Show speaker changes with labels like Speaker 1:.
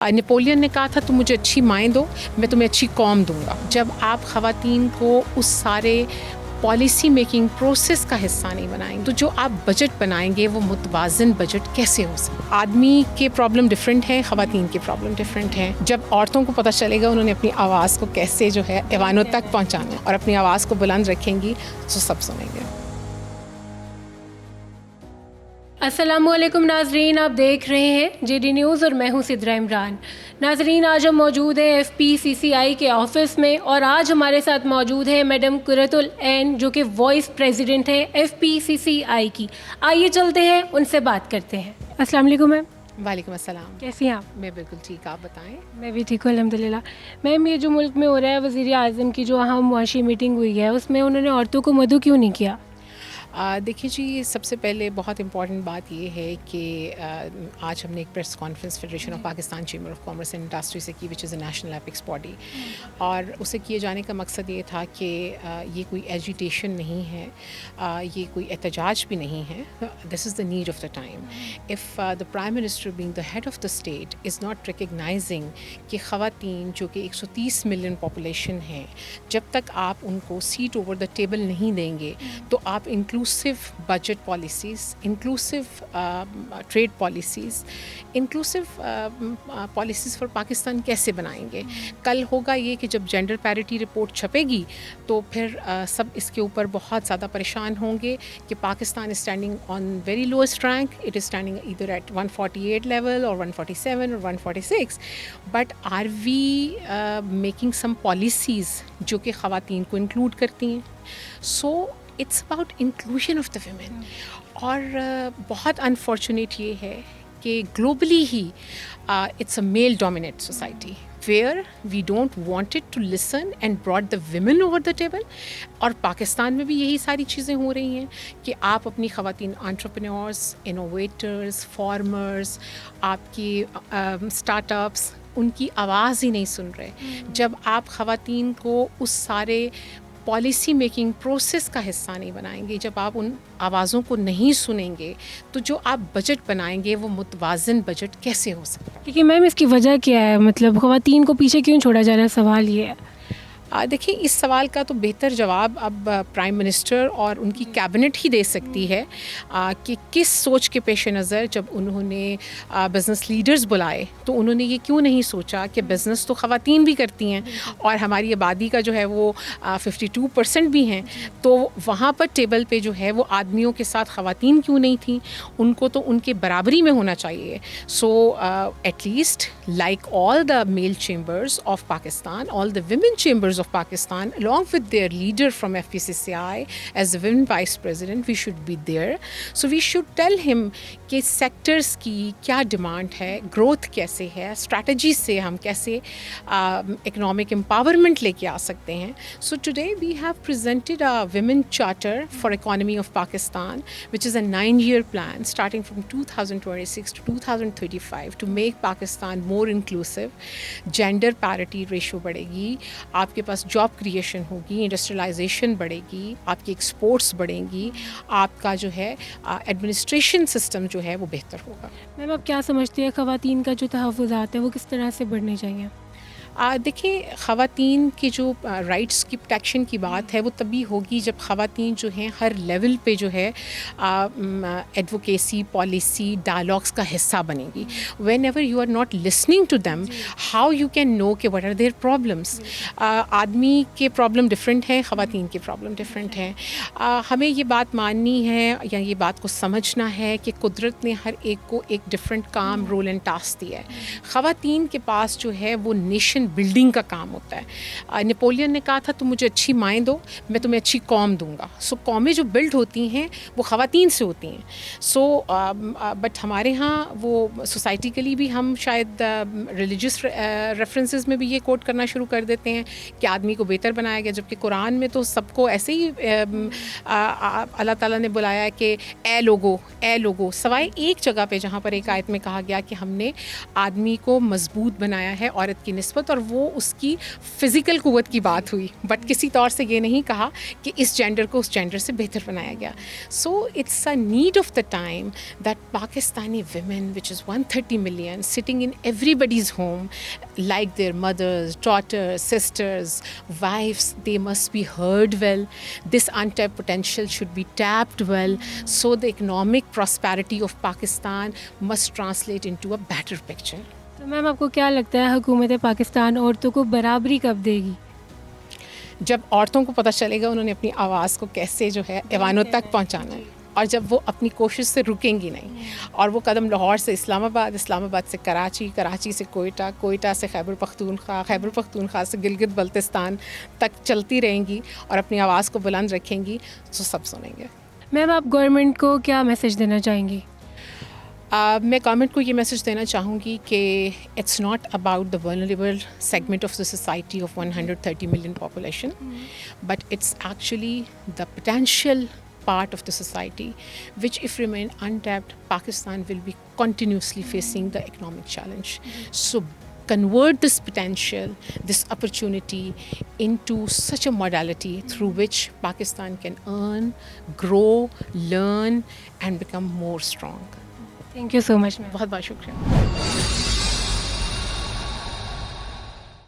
Speaker 1: Napoleon ने कहा था तुम मुझे अच्छी माएँ दो, मैं तुम्हें अच्छी कौम दूंगा। जब आप ख़वातीन को उस सारे पॉलिसी मेकिंग प्रोसेस का हिस्सा नहीं बनाएंगे तो जो आप बजट बनाएंगे वो मुतवाज़न बजट कैसे हो सकता। आदमी के प्रॉब्लम डिफरेंट है, ख़वातीन के प्रॉब्लम डिफरेंट हैं। जब औरतों को पता चलेगा उन्होंने अपनी आवाज़ को कैसे जो है ऐवानों तक पहुँचाना है और अपनी आवाज़ को बुलंद रखेंगी तो सब सुनेंगे।
Speaker 2: अस्सलामुअलैकुम नाजरीन, आप देख रहे हैं जेडी न्यूज़ और मैं हूं सिद्रा इमरान। नाजरीन, आज हम मौजूद हैं FPCCI के ऑफिस में और आज हमारे साथ मौजूद है मैडम कुरतुल ऐन जो कि वाइस प्रेसिडेंट है FPCCI की। आइए चलते हैं उनसे बात करते हैं। अस्सलाम वालेकुम मैम।
Speaker 1: वालेकुम अस्सलाम।
Speaker 2: कैसी हैं आप?
Speaker 1: मैं बिल्कुल ठीक, आप बताएं।
Speaker 2: मैं भी ठीक हूँ अल्हम्दुलिल्लाह। मैम, ये जो मुल्क में हो रहा है, वज़ीर आज़म की जो अहम मुआशी मीटिंग हुई है उसमें उन्होंने औरतों को मदऊ क्यों नहीं किया?
Speaker 1: देखिए जी, सबसे पहले बहुत इम्पॉर्टेंट बात ये है कि आज हमने एक press conference federation of Pakistan chamber of commerce and industry से की, which is a national apex body, और उसे किए जाने का मकसद ये था कि ये कोई एजिटेशन नहीं है, ये कोई एहतजाज भी नहीं है। This is the need of the time. If the prime minister being the head of the state is not recognising कि ख़वातीन जो कि 130 मिलियन पॉपुलेशन है, जब तक आप उनको सीट ओवर द टेबल नहीं देंगे तो आप inclusive budget policies, inclusive trade policies, inclusive policies for Pakistan कैसे बनाएंगे। कल होगा ये कि जब जेंडर पैरिटी रिपोर्ट छपेगी तो फिर सब इसके ऊपर बहुत ज़्यादा परेशान होंगे कि Pakistan is standing on very lowest rank. It is standing either at 148 level और 147 और 146, but are we making some policies जो कि ख़वातीन को इंक्लूड करती हैं। So it's about inclusion of the women. और बहुत अनफॉर्चुनेट ये है कि ग्लोबली ही it's a male dominate society where we don't wanted to listen and brought the women over the table. और पाकिस्तान में भी यही सारी चीज़ें हो रही हैं कि आप अपनी ख़वातीन एंटरप्रेन्योर्स, इनोवेटर्स, फार्मर्स, आपकी स्टार्टअप्स, उनकी आवाज़ ही नहीं सुन रहे। जब आप ख़वातीन को उस सारे पॉलिसी मेकिंग प्रोसेस का हिस्सा नहीं बनाएंगे, जब आप उन आवाज़ों को नहीं सुनेंगे तो जो आप बजट बनाएंगे वो मुतवाज़न बजट कैसे हो सकता है।
Speaker 2: देखिए मैम, इसकी वजह क्या है? मतलब ख़वातीन को पीछे क्यों छोड़ा जा रहा है? सवाल ये है।
Speaker 1: देखिए, इस सवाल का तो बेहतर जवाब अब प्राइम मिनिस्टर और उनकी कैबिनेट ही दे सकती है कि किस सोच के पेश नज़र जब उन्होंने बिज़नेस लीडर्स बुलाए तो उन्होंने ये क्यों नहीं सोचा कि बिज़नेस तो ख़वातीन भी करती हैं और हमारी आबादी का जो है वो 52% भी हैं, तो वहाँ पर टेबल पे जो है वो आदमियों के साथ ख़वातीन क्यों नहीं थी? उनको तो उनके बराबरी में होना चाहिए। So at least like all the male chambers of Pakistan, all the women chambers of Pakistan, along with their leader from FPCCI as the women vice president, we should be there. So we should tell him कि sectors की क्या demand है, growth कैसे है, strategy से हम कैसे economic empowerment लेके आ सकते हैं। So today we have presented a women charter for economy of Pakistan which is a 9-year plan starting from 2026 to 2035 to make Pakistan more inclusive. Gender parity ratio बढ़ेगी, आपके पास जॉब क्रिएशन होगी, industrialisation बढ़ेगी, आपकी exports बढ़ेंगी, आपका जो है administration system जो है वो बेहतर होगा।
Speaker 2: मैम, आप क्या समझती है ख़वातीन का जो तहफ़्फ़ुज़ात है वो किस तरह से बढ़ने चाहिए?
Speaker 1: देखिए, ख़वातीन के जो राइट्स की प्रोटेक्शन की बात है वो तभी होगी जब ख़वातीन जो हैं हर लेवल पे जो है एडवोकेसी, पॉलिसी, डायलॉग्स का हिस्सा बनेगी। Whenever you are not listening to them, how you can know कि व्हाट आर देयर प्रॉब्लम्स। आदमी के प्रॉब्लम डिफरेंट हैं, ख़वातीन के प्रॉब्लम डिफरेंट हैं। हमें ये बात माननी है या ये बात को समझना है कि कुदरत ने हर एक को एक डिफरेंट काम, रोल एंड टास्क दिया है। ख़वातीन के पास जो है वो नेशन बिल्डिंग का काम होता है। नेपोलियन ने कहा था तुम मुझे अच्छी माएँ दो, मैं तुम्हें अच्छी कौम दूंगा। सो कौमें जो बिल्ड होती हैं वो ख़वातीन से होती हैं। सो बट हमारे यहाँ वो सोसाइटिकली भी हम शायद रिलीजियस रेफरेंसेस में भी ये कोट करना शुरू कर देते हैं कि आदमी को बेहतर बनाया गया, जबकि कुरान में तो सबको ऐसे ही अल्लाह ताला ने बुलाया है कि ए लोगो, सवाए एक जगह पे जहाँ पर एक आयत में कहा गया कि हमने आदमी को मजबूत बनाया है औरत की निस्बत اور وہ اس کی فزیکل قوت کی بات ہوئی, بٹ کسی طور سے یہ نہیں کہا کہ اس جینڈر کو اس جینڈر سے بہتر بنایا گیا. So it's a need of the time that Pakistani women which is 130 million sitting in everybody's home like their mothers, daughters, sisters, wives, they must be heard well. This untapped potential should be tapped well, so the economic prosperity of Pakistan must translate into a better picture.
Speaker 2: تو میم آپ کو کیا لگتا ہے حکومت پاکستان عورتوں کو برابری کب دے گی؟
Speaker 1: جب عورتوں کو پتہ چلے گا انہوں نے اپنی آواز کو کیسے جو ہے ایوانوں تک پہنچانا ہے, اور جب وہ اپنی کوشش سے رکیں گی نہیں, اور وہ قدم لاہور سے اسلام آباد, اسلام آباد سے کراچی, کراچی سے کوئٹہ, کوئٹہ سے خیبر پختونخوا, خیبر پختونخوا سے گلگت بلتستان تک چلتی رہیں گی اور اپنی آواز کو بلند رکھیں گی, تو سب سنیں گے.
Speaker 2: میم آپ گورنمنٹ کو کیا میسج دینا چاہیں گی؟
Speaker 1: میں گورنمنٹ کو یہ میسج دینا چاہوں گی کہ it's not about the vulnerable segment of the society of 130 million population, but it's actually the potential part of the society which, if remain untapped, Pakistan will be continuously facing the economic challenge. So convert this potential, this opportunity into such a modality through which Pakistan can earn, grow, learn and become more strong.
Speaker 2: Thank you so much ma'am.
Speaker 1: بہت بہت شکریہ.